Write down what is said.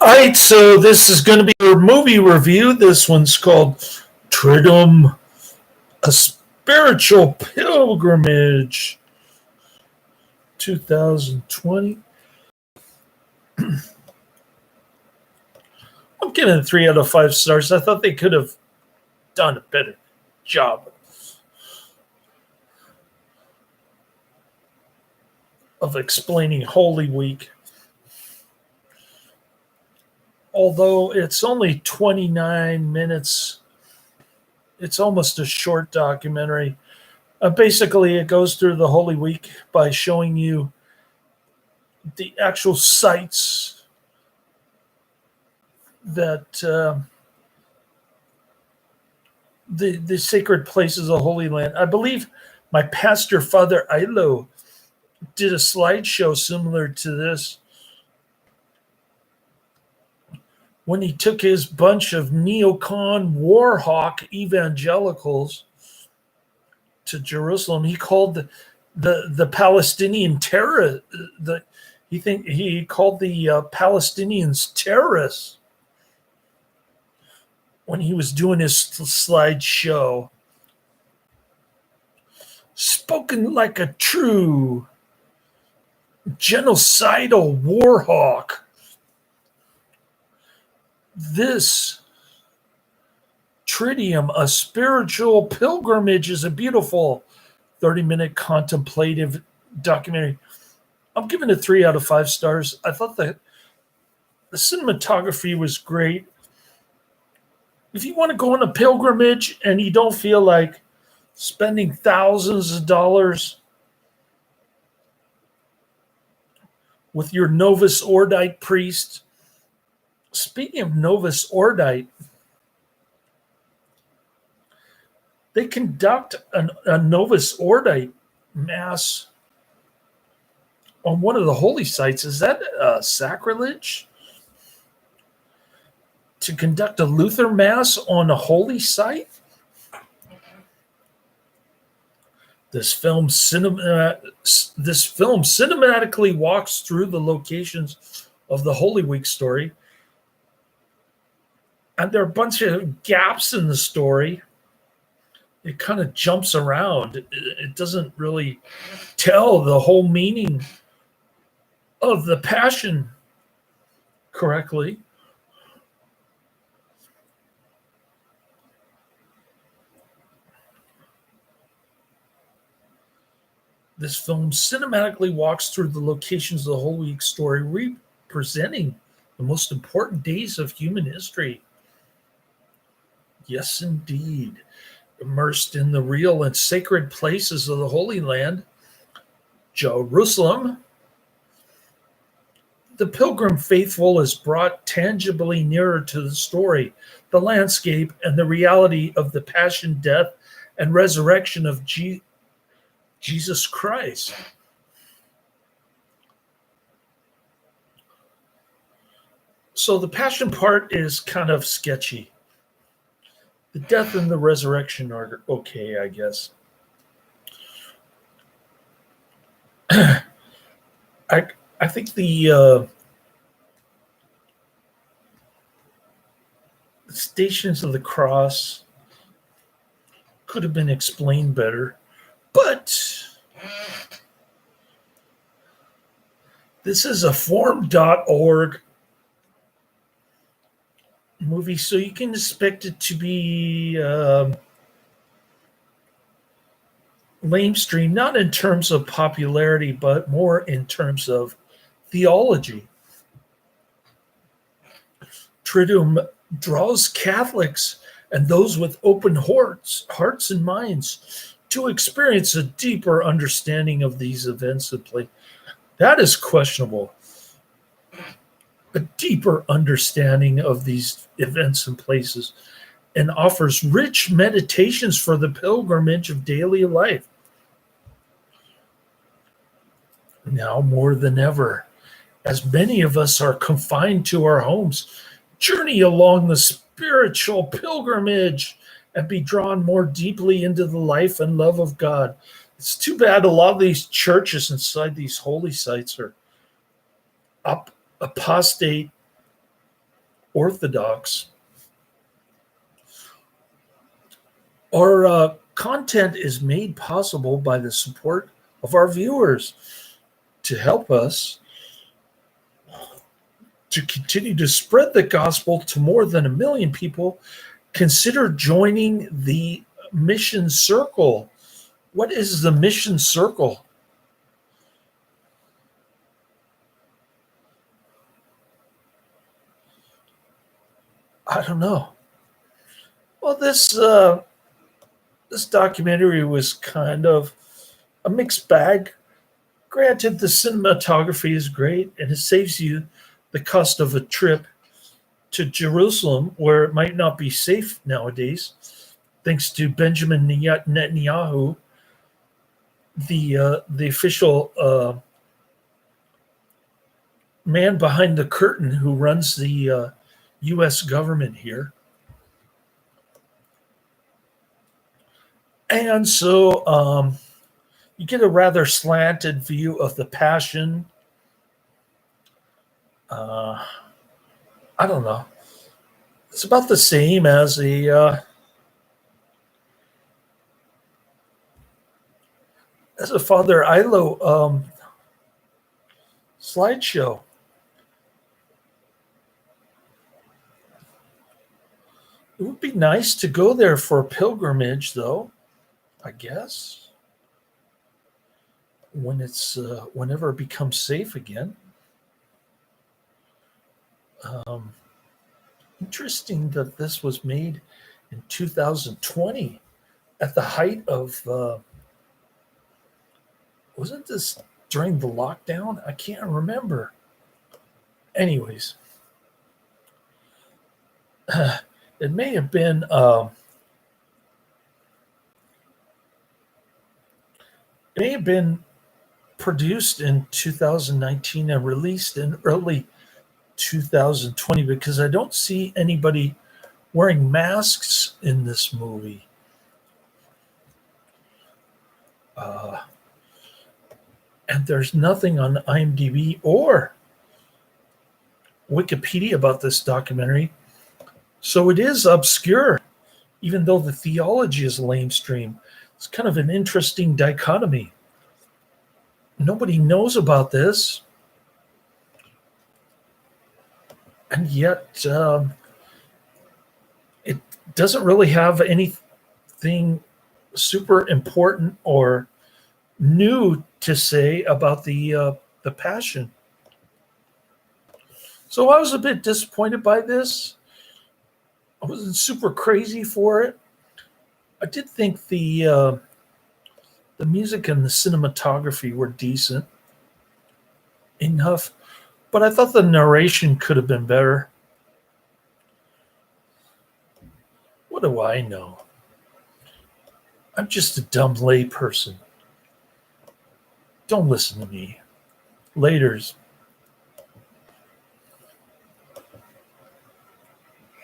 All right, so this is going to be a movie review. This one's called Triduum, a Spiritual Pilgrimage, 2020. I'm giving it 3 out of 5 stars. I thought they could have done a better job of explaining Holy Week. Although it's only 29 minutes, it's almost a short documentary. Basically, it goes through the Holy Week by showing you the actual sites that the sacred places of Holy Land. I believe my pastor, Father Ilo, did a slideshow similar to this when he took his bunch of neocon warhawk evangelicals to Jerusalem. He called the Palestinian terror he called the Palestinians terrorists when he was doing his slideshow. Spoken like a true genocidal warhawk. This Triduum, a spiritual pilgrimage, is a beautiful 30-minute contemplative documentary. I'm giving it 3 out of 5 stars. I thought that the cinematography was great. If you want to go on a pilgrimage and you don't feel like spending thousands of dollars with your Novus Ordite priest. Speaking of Novus Ordite, they conduct a Novus Ordite Mass on one of the holy sites. Is that sacrilege? To conduct a Luther Mass on a holy site? This film cinematically walks through the locations of the Holy Week story. And there are a bunch of gaps in the story. It kind of jumps around. It doesn't really tell the whole meaning of the Passion correctly. This film cinematically walks through the locations of the Holy Week story, representing the most important days of human history. Yes, indeed. Immersed in the real and sacred places of the Holy Land, Jerusalem, the pilgrim faithful is brought tangibly nearer to the story, the landscape, and the reality of the passion, death, and resurrection of Jesus Christ. So the passion part is kind of sketchy. The death and the resurrection are okay, I guess. I think the Stations of the Cross could have been explained better. But this is a form.org movie, so you can expect it to be mainstream, not in terms of popularity, but more in terms of theology. Triduum draws Catholics and those with open hearts and minds to experience a deeper understanding of these events at play. That is questionable. A deeper understanding of these events and places, and offers rich meditations for the pilgrimage of daily life. Now more than ever, as many of us are confined to our homes, journey along the spiritual pilgrimage and be drawn more deeply into the life and love of God. It's too bad a lot of these churches inside these holy sites are apostate orthodox. Our content is made possible by the support of our viewers. To help us to continue to spread the gospel to more than 1 million people, consider joining the Mission Circle. What is the Mission Circle? I don't know. Well, this documentary was kind of a mixed bag. Granted, the cinematography is great and it saves you the cost of a trip to Jerusalem, where it might not be safe nowadays, thanks to Benjamin Netanyahu, the official man behind the curtain who runs the U.S. government here. And so you get a rather slanted view of the Passion. I don't know. It's about the same as a Father Ilo slideshow. It would be nice to go there for a pilgrimage, though, I guess, whenever it becomes safe again. Interesting that this was made in 2020 at the height of wasn't this during the lockdown? I can't remember. Anyways, it may have been produced in 2019 and released in early 2020, because I don't see anybody wearing masks in this movie. And there's nothing on IMDb or Wikipedia about this documentary. So it is obscure, even though the theology is lamestream. It's kind of an interesting dichotomy. Nobody knows about this. And yet it doesn't really have anything super important or new to say about the Passion. So I was a bit disappointed by this. I wasn't super crazy for it. I did think the music and the cinematography were decent enough, but I thought the narration could have been better. What do I know? I'm just a dumb lay person. Don't listen to me. Laters.